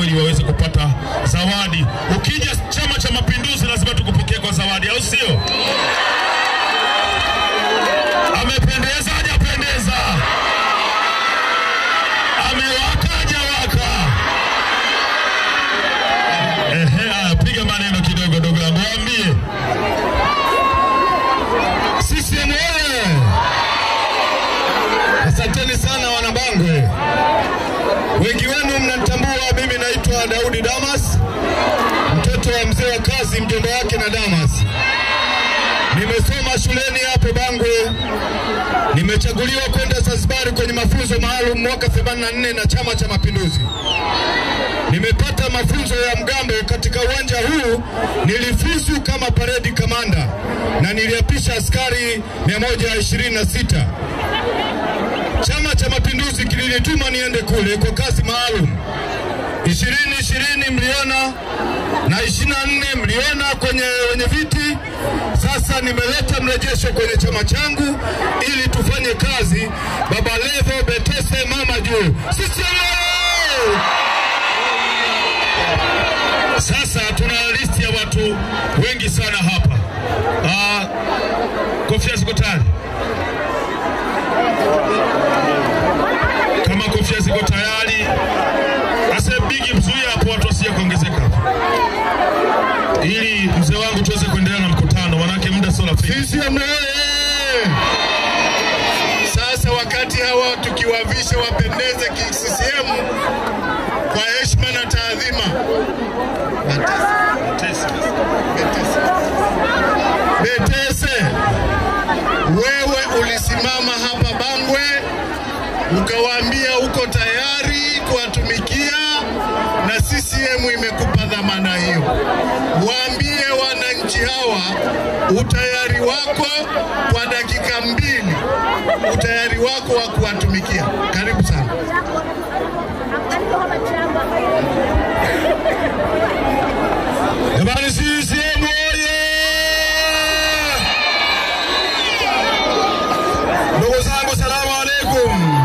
ili waweze kupata zawadi. Ukija Chama cha Mapinduzi lazima tukupokee kwa zawadi, au sio? Amependeza hajapendeza? Amewaka hajawaka? Piga maneno kidogo dogo, mwambie CCM oye! Asanteni sana wanabangwe. Wengi wenu mnanitambua, mimi naitwa Daudi Damas, mtoto wa mzee wa kazi, mjomba wake na Damas. Nimesoma shuleni hapo Bangwe. Nimechaguliwa kwenda Zanzibar kwenye mafunzo maalum mwaka 84 na Chama cha Mapinduzi. Nimepata mafunzo ya mgambo katika uwanja huu. Nilifuzu kama parade commander na niliapisha askari 126. Chama cha Mapinduzi kilinituma niende kule kwa kazi maalum. 2020 mliona na 24 mliona kwenye wenye viti. Sasa nimeleta mrejesho kwenye chama changu ili tufanye kazi. Baba Levo, Betese, mama juu. Sisi sasa tuna listi ya watu wengi sana hapa. Kofia ziko tayari? Kama kofia ziko tayari, ase bigi mzuia hapo watu wasije kuongezeka hapa, ili mzee wangu tuweze kuendelea na mkutano, manake muda sio rafiki. Sasa wakati hawa tukiwavisha wapendeze CCM kwa heshima na taadhima. Betese, wewe ulisimama hapa Bangwe ukawaambia uko tayari kuwatumikia, na CCM imekupa dhamana hiyo. Waambie wananchi hawa utayari wako kwa dakika 2, utayari wako wa kuwatumikia. Karibu sana. Jamani, CCM oye! Ndugu zangu, salamu alaikum.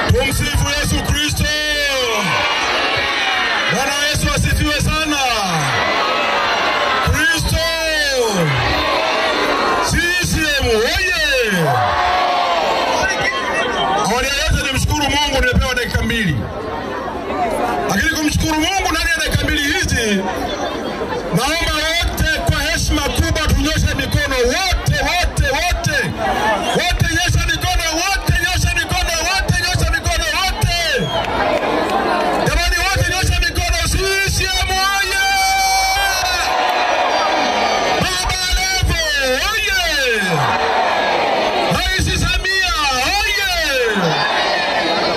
Tumsifu Yesu Kristo. Bwana Yesu asifiwe sana. Kristo. CCM oye! Awali ya yote nimshukuru Mungu, nimepewa dakika 2. Lakini kumshukuru Mungu ndani ya dakika 2 hizi, naomba wote kwa heshima kubwa tunyoshe mikono wote. Wote nyosha mikono, wote nyosha mikono, wote nyosha mikono, wote. Jamani, wote nyosha mikono. CCM oye! Baba Levo oye! Rais Samia oye!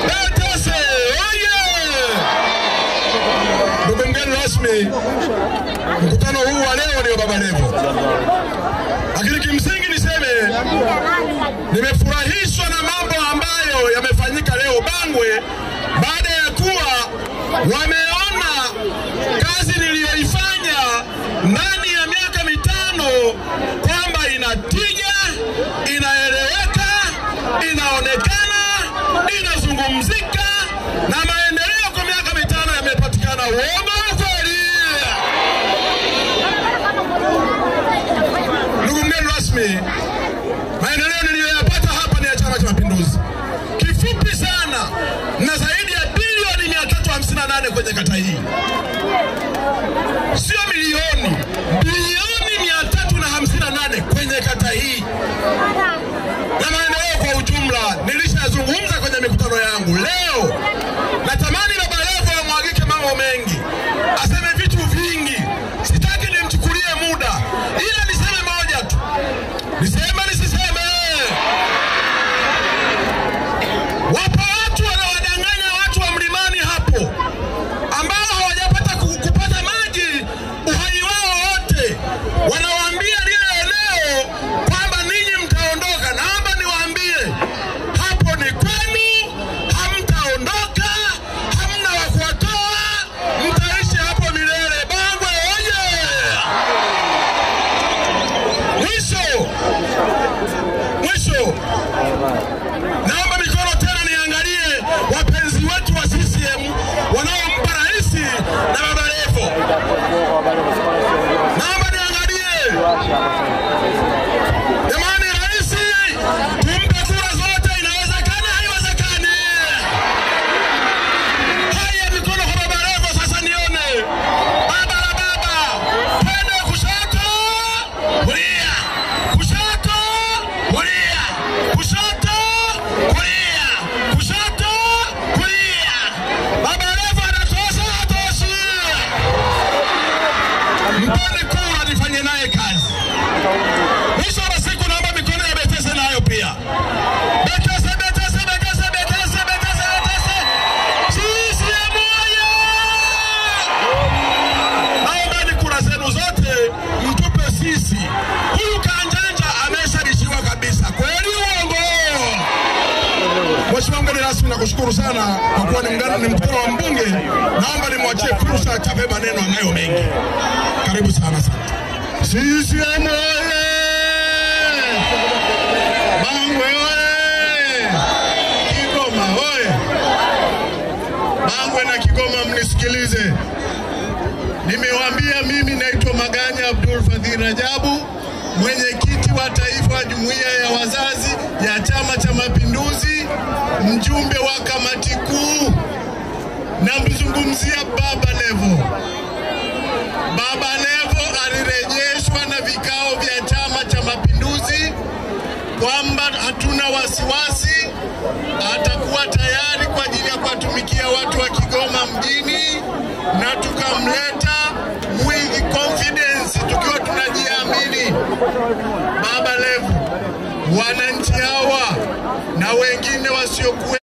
Betese oye! Ndugu mgeni rasmi, mkutano huu wa leo ndio Baba Levo. Lakini kimsingi niseme nimefurahishwa na mambo ambayo yamefanyika leo Bangwe, baada ya kuwa wameona kazi niliyoifanya ndani ya miaka 5 kwamba inatija, inaeleweka, inaonekana, inazungumzika, na maendeleo kwa miaka 5 yamepatikana. Uongo kweli? Ndugu mgeni rasmi, maendeleo niliyoyapata hapa ni ya Chama cha Mapinduzi. Kifupi sana, na zaidi ya bilioni 358 kwenye kata hii. Sio milioni, bilioni 358 kwenye kata hii. Na maendeleo kwa ujumla nilishazungumza kwenye mikutano yangu. Leo natamani Baba Levo amwagike mambo mengi, aseme vitu vingi. Sitaki nimchukulie muda, ila niseme moja tu. Nisiseme. Wapo watu wanawadanganya watu wa mlimani hapo, ambao hawajapata kupata maji uhai wao wote. Wanawaambia lile eneo kwamba ninyi mtaondoka. Naomba niwaambie, hapo ni kwenu, hamtaondoka. Mheshimiwa mgeni rasmi, nakushukuru sana kwa kuwa ni mkutano wa mbunge. Naomba nimwachie fursa achape maneno anayo mengi. Karibu sana sana. CCM oye! Bangwe oye! Kigoma oye! Bangwe na Kigoma mnisikilize. Nimewaambia mimi naitwa Maganya Abdul Fadhil Rajabu, mwenyekiti wa taifa wa Jumuiya ya Wazazi ya Chama cha Mapinduzi, mjumbe wa kamati kuu, na mzungumzia Baba Levo. Baba Levo alirejeshwa na vikao vya Chama cha Mapinduzi kwamba hatuna wasiwasi, atakuwa tayari kwa ajili ya kuwatumikia watu wa Kigoma mjini